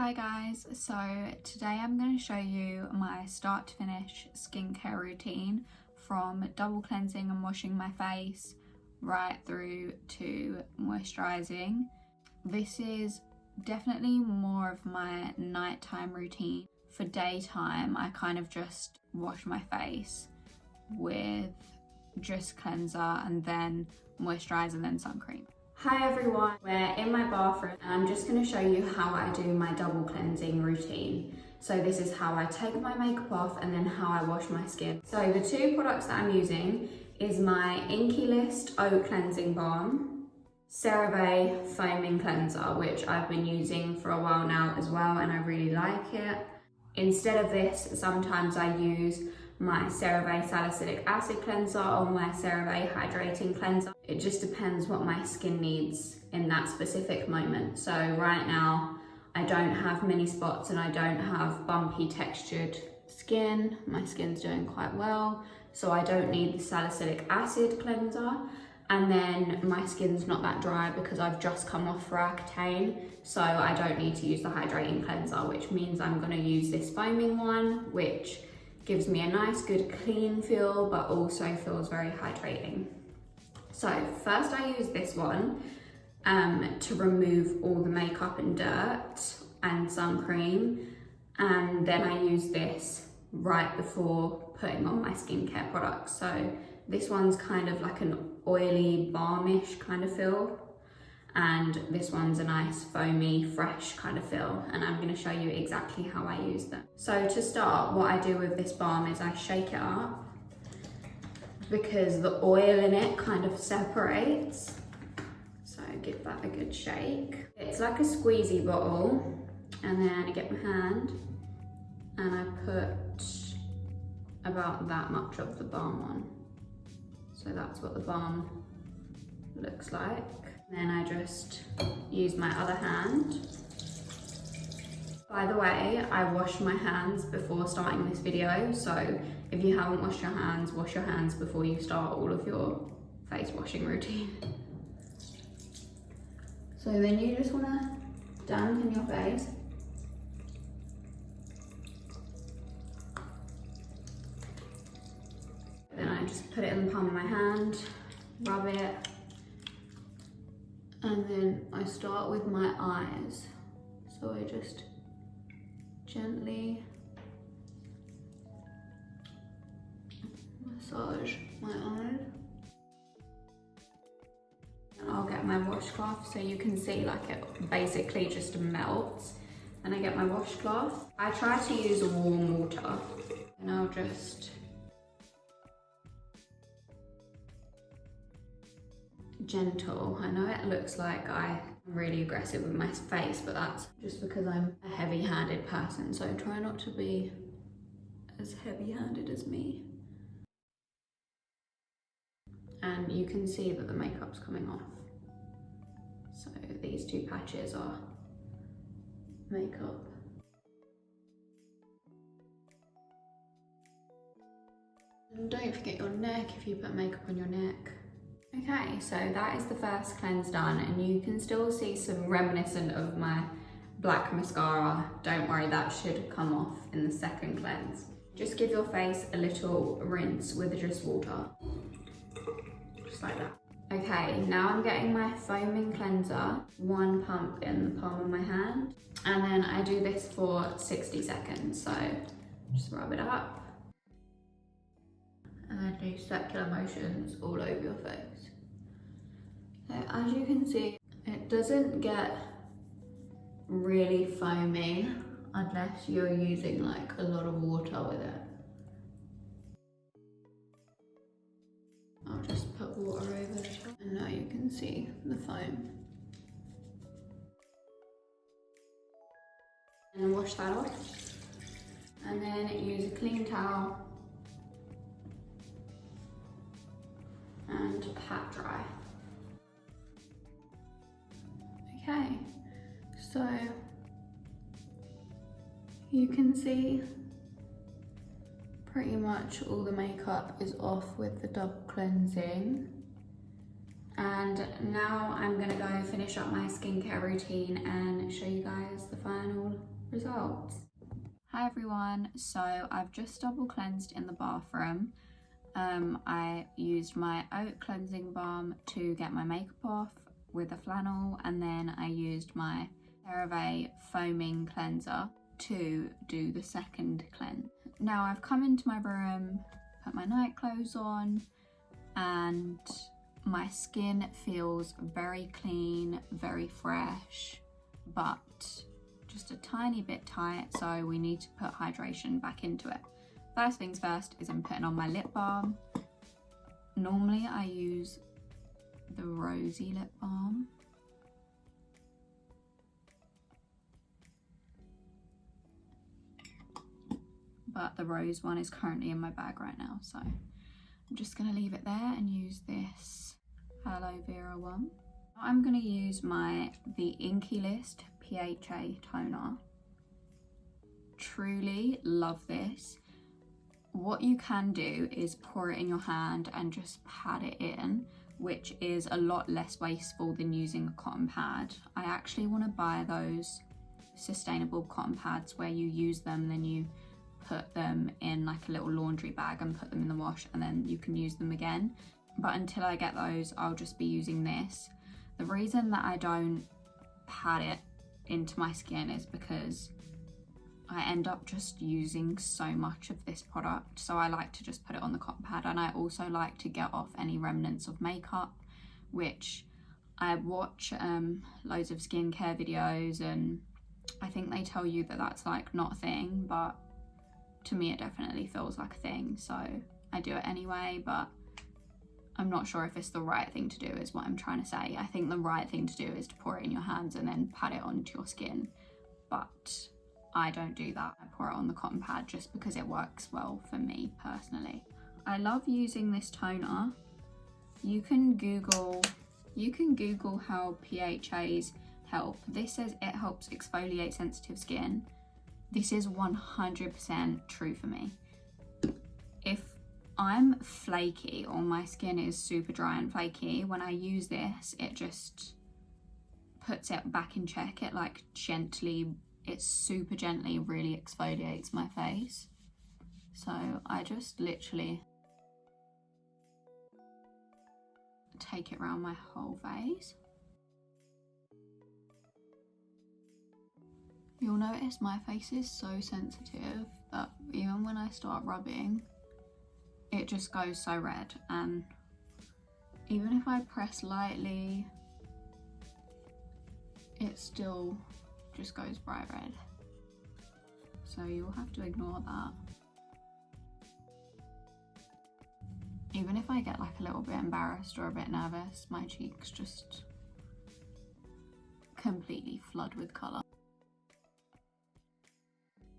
Hi guys, so today I'm going to show you my start to finish skincare routine from double cleansing and washing my face right through to moisturising. This is definitely more of my nighttime routine. For daytime, I kind of just wash my face with just cleanser and then moisturiser and then sun cream. Hi everyone, we're in my bathroom and I'm just going to show you how I do my double cleansing routine. So this is how I take my makeup off and then how I wash my skin. So the two products that I'm using is my Inkey List Oat Cleansing Balm, CeraVe Foaming Cleanser, which I've been using for a while now as well and I really like it. Instead of this, sometimes I use my CeraVe Salicylic Acid Cleanser or my CeraVe Hydrating Cleanser. It just depends what my skin needs in that specific moment. So right now, I don't have many spots and I don't have bumpy textured skin. My skin's doing quite well, so I don't need the Salicylic Acid Cleanser. And then my skin's not that dry because I've just come off Roaccutane, so I don't need to use the Hydrating Cleanser, which means I'm gonna use this foaming one, which gives me a nice good clean feel but also feels very hydrating. So first I use this one to remove all the makeup and dirt and sun cream, and then I use this right before putting on my skincare products. So this one's kind of like an oily balmish kind of feel, and this one's a nice foamy fresh kind of feel, and I'm going to show you exactly how I use them. So to start, what I do with this balm is I shake it up because the oil in it kind of separates, so I give that a good shake. It's like a squeezy bottle, and then I get my hand and I put about that much of the balm on. So that's what the balm looks like. Then I just use my other hand. By the way, I wash my hands before starting this video, so if you haven't washed your hands, wash your hands before you start all of your face washing routine. So then you just want to dampen your face. Then I just put it in the palm of my hand, rub it, and then I start with my eyes. So I just gently massage my eyes. And I'll get my washcloth so you can see like it basically just melts. And I get my washcloth. I try to use warm water, and I'll just gentle. I know it looks like I'm really aggressive with my face, but that's just because I'm a heavy-handed person, so try not to be as heavy-handed as me. And you can see that the makeup's coming off. So these two patches are makeup. And don't forget your neck if you put makeup on your neck. Okay, so that is the first cleanse done, and you can still see some reminiscent of my black mascara. Don't worry, that should come off in the second cleanse. Just give your face a little rinse with just water, just like that. Okay, now I'm getting my foaming cleanser, one pump in the palm of my hand, and then I do this for 60 seconds, so just rub it up. And then do circular motions all over your face. So as you can see, it doesn't get really foamy unless you're using like a lot of water with it. I'll just put water over the top, and now you can see the foam. And wash that off. And then use a clean towel and pat dry. Okay, so you can see pretty much all the makeup is off with the double cleansing, And now I'm gonna go finish up my skincare routine and show you guys the final results. Hi everyone, so I've just double cleansed in the bathroom. I used my oat cleansing balm to get my makeup off with a flannel, and then I used my CeraVe foaming cleanser to do the second cleanse. Now I've come into my room, put my night clothes on, and my skin feels very clean, very fresh, but just a tiny bit tight, so we need to put hydration back into it. First things first is I'm putting on my lip balm. Normally I use the rosy lip balm. But the rose one is currently in my bag right now, so I'm just gonna leave it there and use this Aloe Vera one. I'm gonna use the Inkey List PHA toner. Truly love this. What you can do is pour it in your hand and just pat it in, which is a lot less wasteful than using a cotton pad. I actually want to buy those sustainable cotton pads where you use them, then you put them in like a little laundry bag and put them in the wash, and then you can use them again. But until I get those, I'll just be using this. The reason that I don't pat it into my skin is because I end up just using so much of this product, so I like to just put it on the cotton pad. And I also like to get off any remnants of makeup, which I watch loads of skincare videos, and I think they tell you that that's like not a thing, but to me it definitely feels like a thing, so I do it anyway. But I'm not sure if it's the right thing to do, is what I'm trying to say. I think the right thing to do is to pour it in your hands and then pat it onto your skin, but I don't do that. I pour it on the cotton pad just because it works well for me personally. I love using this toner. You can Google how PHAs help. This says it helps exfoliate sensitive skin. This is 100% true for me. If I'm flaky or my skin is super dry and flaky, when I use this, it just puts it back in check. It like it super gently really exfoliates my face. So I just literally take it around my whole face. You'll notice my face is so sensitive that even when I start rubbing, it just goes so red, and even if I press lightly, it still just goes bright red. So you'll have to ignore that. Even if I get like a little bit embarrassed or a bit nervous, my cheeks just completely flood with colour.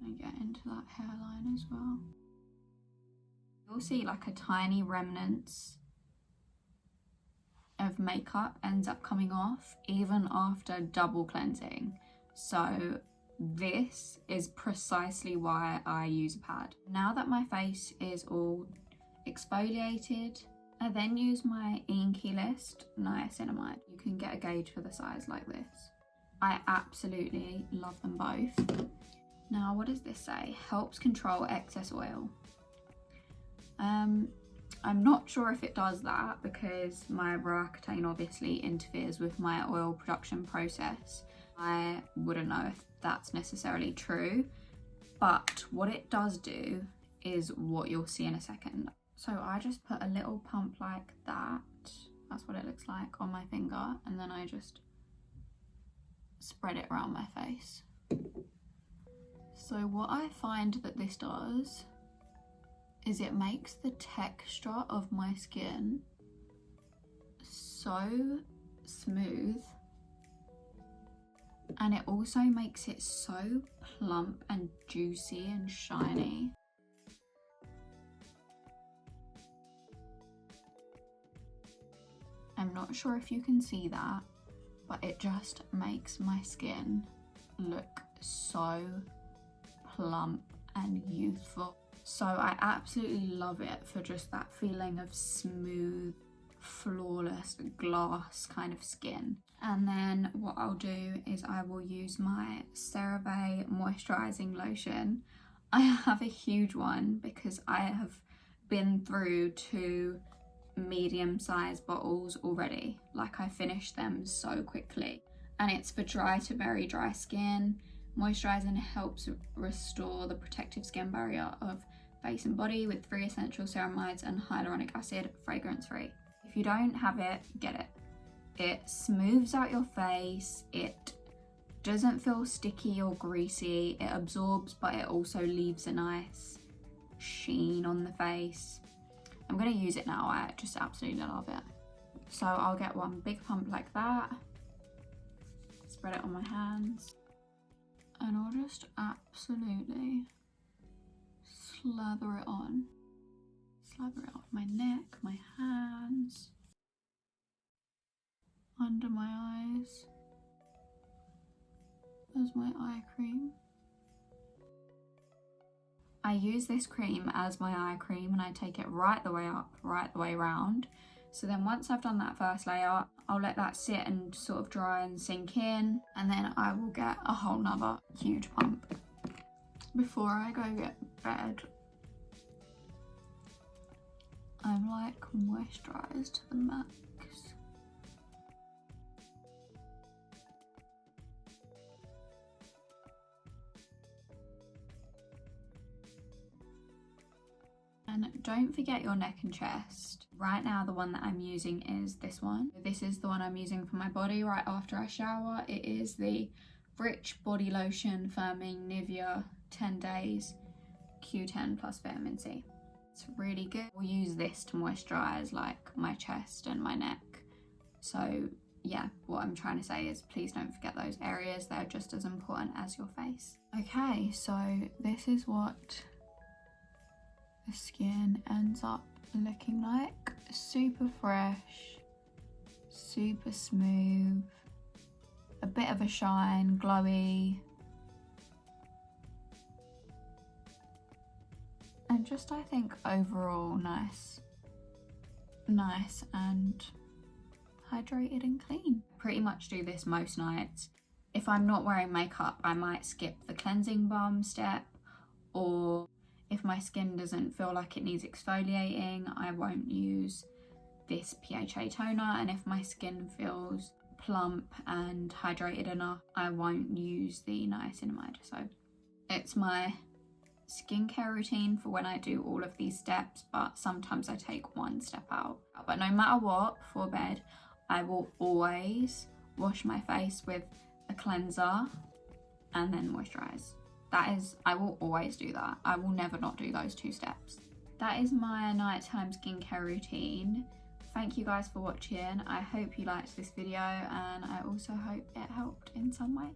I get into that hairline as well. You'll see like a tiny remnants of makeup ends up coming off even after double cleansing. So this is precisely why I use a pad. Now that my face is all exfoliated, I then use my Inkey List Niacinamide. You can get a gauge for the size like this. I absolutely love them both. Now, what does this say? Helps control excess oil. I'm not sure if it does that because my Roaccutane obviously interferes with my oil production process. I wouldn't know if that's necessarily true, but what it does do is what you'll see in a second. So I just put a little pump like that, that's what it looks like, on my finger, and then I just spread it around my face. So what I find that this does is it makes the texture of my skin so smooth, and it also makes it so plump and juicy and shiny. I'm not sure if you can see that, but it just makes my skin look so plump and youthful. So I absolutely love it for just that feeling of smooth, flawless glass kind of skin. And then what I'll do is I will use my CeraVe moisturising lotion. I have a huge one because I have been through 2 medium-sized bottles already. Like, I finished them so quickly, and it's for dry to very dry skin. Moisturising helps restore the protective skin barrier of face and body with 3 essential ceramides and hyaluronic acid, fragrance free. If you don't have it, get it. It smooths out your face, it doesn't feel sticky or greasy, it absorbs, but it also leaves a nice sheen on the face. I'm going to use it now, I just absolutely love it. So I'll get one big pump like that, spread it on my hands, and I'll just absolutely slather it on. Slather it on my neck, my hands, under my eyes as my eye cream. I use this cream as my eye cream and I take it right the way up, right the way round. So then once I've done that first layer, I'll let that sit and sort of dry and sink in, and then I will get a whole nother huge pump. Before I go get bed, I'm like moisturised to the max. And don't forget your neck and chest. Right now the one that I'm using is this one. This is the one I'm using for my body right after I shower. It is the Rich Body Lotion Firming NIVEA 10 Days Q10 plus Vitamin C. It's really good. We'll use this to moisturise like my chest and my neck. So yeah, what I'm trying to say is please don't forget those areas. They're just as important as your face. Okay, so this is what the skin ends up looking like. Super fresh, super smooth, a bit of a shine, glowy, and just I think overall nice and hydrated and clean. Pretty much do this most nights. If I'm not wearing makeup, I might skip the cleansing balm step, or if my skin doesn't feel like it needs exfoliating, I won't use this PHA toner, and if my skin feels plump and hydrated enough, I won't use the Niacinamide. So it's my skincare routine for when I do all of these steps, but sometimes I take one step out. But no matter what, before bed, I will always wash my face with a cleanser and then moisturise. I will always do that. I will never not do those 2 steps. That is my nighttime skincare routine. Thank you guys for watching. I hope you liked this video, and I also hope it helped in some way.